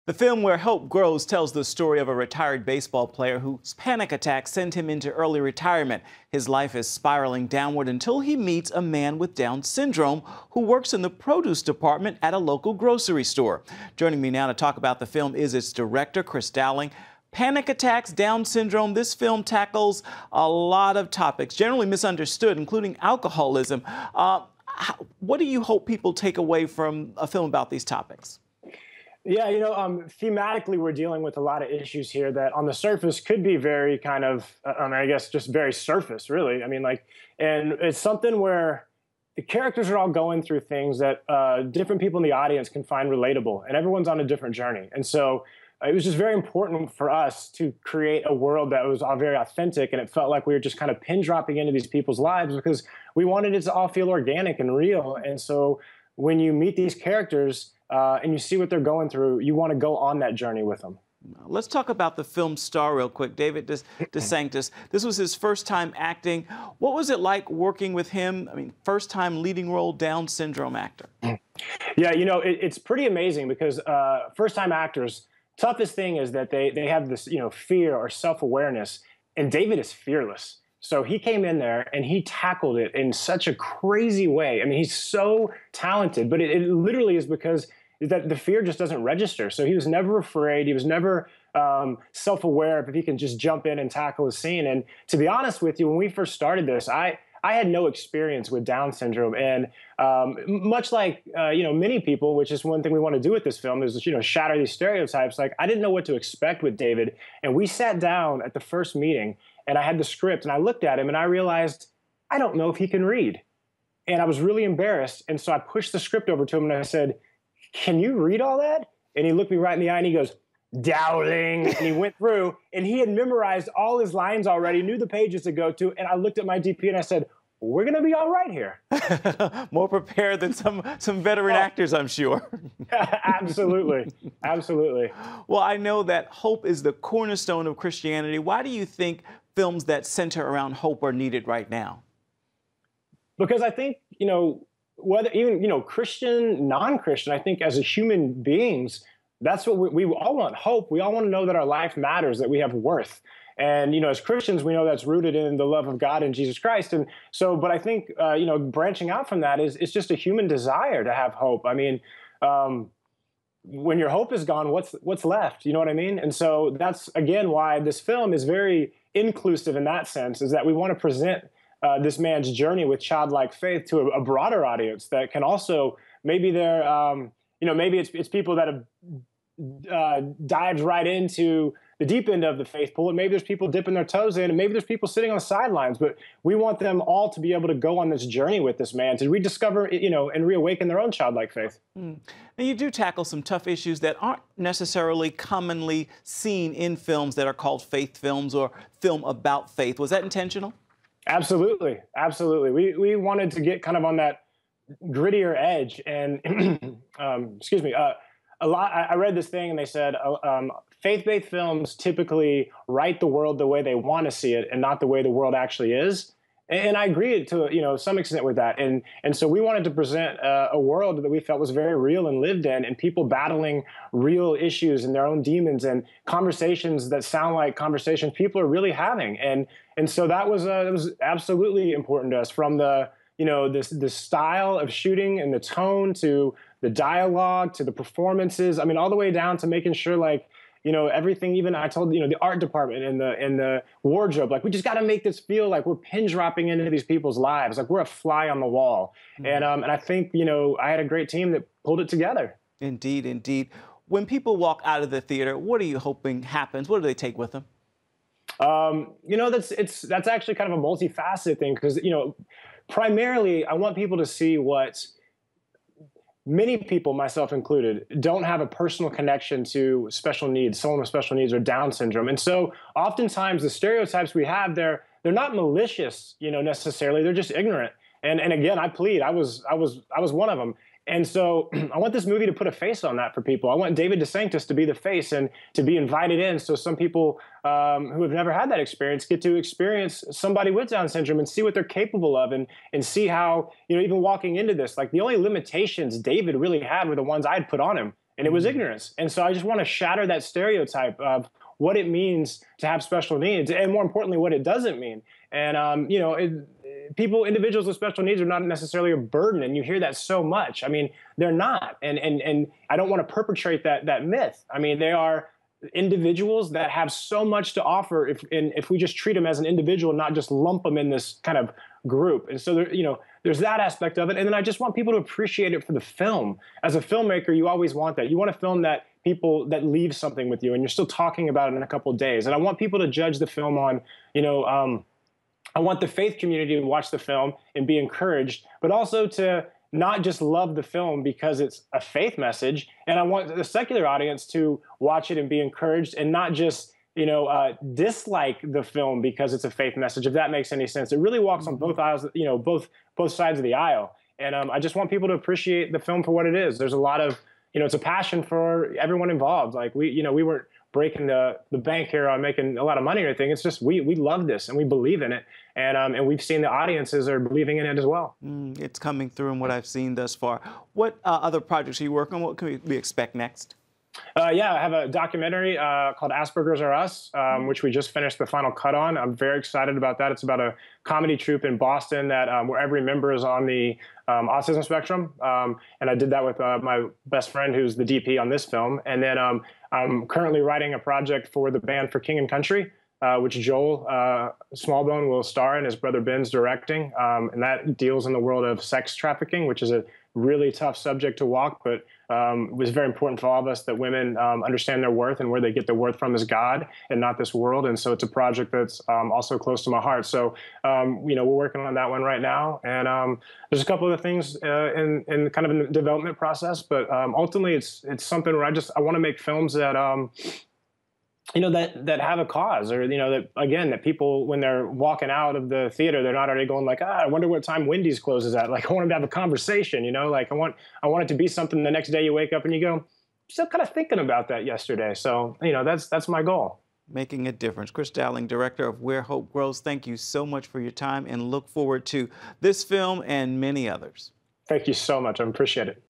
The film Where Hope Grows tells the story of a retired baseball player whose panic attack sent him into early retirement. His life is spiraling downward until he meets a man with Down syndrome who works in the produce department at a local grocery store. Joining me now to talk about the film is its director, Chris Dowling. Panic attacks, Down syndrome. This film tackles a lot of topics, generally misunderstood, including alcoholism. What do you hope people take away from a film about these topics? Yeah, thematically, we're dealing with a lot of issues here that on the surface could be very kind of, I guess, just very surface, really. And it's something where the characters are all going through things that different people in the audience can find relatable, and everyone's on a different journey. And so it was just very important for us to create a world that was all very authentic, and it felt like we were just kind of pin dropping into these people's lives because we wanted it to all feel organic and real. And so when you meet these characters, and you see what they're going through, you want to go on that journey with them. Let's talk about the film star real quick, David DeSanctis. This was his first time acting. What was it like working with him? First time leading role Down syndrome actor. Yeah, it's pretty amazing because first time actors, toughest thing is that they have this, fear or self-awareness, and David is fearless. So he came in there and he tackled it in such a crazy way. He's so talented, but it literally is because that the fear just doesn't register. So he was never afraid. He was never self-aware if he can just jump in and tackle a scene. And to be honest with you, when we first started this, I had no experience with Down syndrome. And much like, many people, which is one thing we want to do with this film is, shatter these stereotypes. Like, I didn't know what to expect with David. And we sat down at the first meeting and I had the script and I looked at him and I realized, I don't know if he can read. And I was really embarrassed. And so I pushed the script over to him and I said, can you read all that? And he looked me right in the eye and he goes, Dowling. And he went through and he had memorized all his lines already, knew the pages to go to. And I looked at my DP and I said, we're going to be all right here. More prepared than some veteran actors, I'm sure. Absolutely. Absolutely. Well, I know that hope is the cornerstone of Christianity. Why do you think films that center around hope are needed right now? Because I think, whether even, Christian, non-Christian, I think as a human beings, that's what we all want, hope. We all want to know that our life matters, that we have worth. And, as Christians, we know that's rooted in the love of God and Jesus Christ. And so, but I think, branching out from that it's just a human desire to have hope. When your hope is gone, what's left? You know what I mean? And so that's, again, why this film is very inclusive in that sense, is that we want to present this man's journey with childlike faith to a broader audience that can also, maybe they're, maybe it's people that have dived right into the deep end of the faith pool, and maybe there's people dipping their toes in, and maybe there's people sitting on the sidelines, but we want them all to be able to go on this journey with this man to rediscover, and reawaken their own childlike faith. Now, you do tackle some tough issues that aren't necessarily commonly seen in films that are called faith films or film about faith. Was that intentional? Absolutely. Absolutely. We wanted to get kind of on that grittier edge, and I read this thing and they said faith-based films typically write the world the way they want to see it and not the way the world actually is. And I agree to some extent with that. And so we wanted to present a world that we felt was very real and lived in, and people battling real issues and their own demons, and conversations that sound like conversations people are really having. And so that was it was absolutely important to us, from the the style of shooting and the tone to the dialogue to the performances. All the way down to making sure everything, even I told, the art department and the wardrobe, we just got to make this feel like we're pin dropping into these people's lives. Like we're a fly on the wall. Mm-hmm. And I think, I had a great team that pulled it together. Indeed, indeed. When people walk out of the theater, what are you hoping happens? What do they take with them? That's actually kind of a multifaceted thing, because, primarily I want people to see what many people, myself included, don't have a personal connection to special needs, someone with special needs or Down syndrome. And so oftentimes the stereotypes we have, they're not malicious, necessarily. They're just ignorant. And again, I plead, I was one of them. And so I want this movie to put a face on that for people. I want David DeSanctis to be the face and to be invited in, so some people who have never had that experience get to experience somebody with Down syndrome and see what they're capable of, and see how, even walking into this, the only limitations David really had were the ones I'd put on him. and it was ignorance. And so I just want to shatter that stereotype of what it means to have special needs, and more importantly, what it doesn't mean. And you know, individuals with special needs are not necessarily a burden, and you hear that so much. I mean, they're not, and I don't want to perpetrate that myth. I mean, they are individuals that have so much to offer if we just treat them as an individual, not just lump them in this kind of group. And so there, you know, there's that aspect of it. And then I just want people to appreciate it for the film. As a filmmaker, you always want that. You want a film that leaves something with you, and you're still talking about it in a couple of days. And I want people to judge the film on, you know, I want the faith community to watch the film and be encouraged, but also to not just love the film because it's a faith message. And I want the secular audience to watch it and be encouraged, and not just, you know, dislike the film because it's a faith message, if that makes any sense. It really walks on both aisles, you know, both sides of the aisle. And I just want people to appreciate the film for what it is. There's a lot of, you know, it's a passion for everyone involved. Like we weren't breaking the bank here on making a lot of money or anything. It's just we love this and we believe in it, and we've seen the audiences are believing in it as well. It's coming through in what I've seen thus far. What other projects are you working on? What can we expect next? Yeah, I have a documentary called Asperger's Are Us, which we just finished the final cut on. I'm very excited about that. It's about a comedy troupe in Boston that where every member is on the autism spectrum. And I did that with my best friend, who's the DP on this film. And then I'm currently writing a project for the band for King and Country, which Joel Smallbone will star in, his brother Ben's directing. And that deals in the world of sex trafficking, which is a really tough subject to walk, but it was very important for all of us that women understand their worth, and where they get their worth from is God and not this world. And so it's a project that's also close to my heart. So, you know, we're working on that one right now. And there's a couple of things in kind of in the development process, but ultimately it's something where I want to make films that, you know, that have a cause, or, you know, that, again, that people, when they're walking out of the theater, they're not already going like, I wonder what time Wendy's closes at. Like, I want them to have a conversation, you know, like I want it to be something the next day you wake up and you go, still kind of thinking about that yesterday. So, you know, that's my goal. Making a difference. Chris Dowling, director of Where Hope Grows, thank you so much for your time, and look forward to this film and many others. Thank you so much. I appreciate it.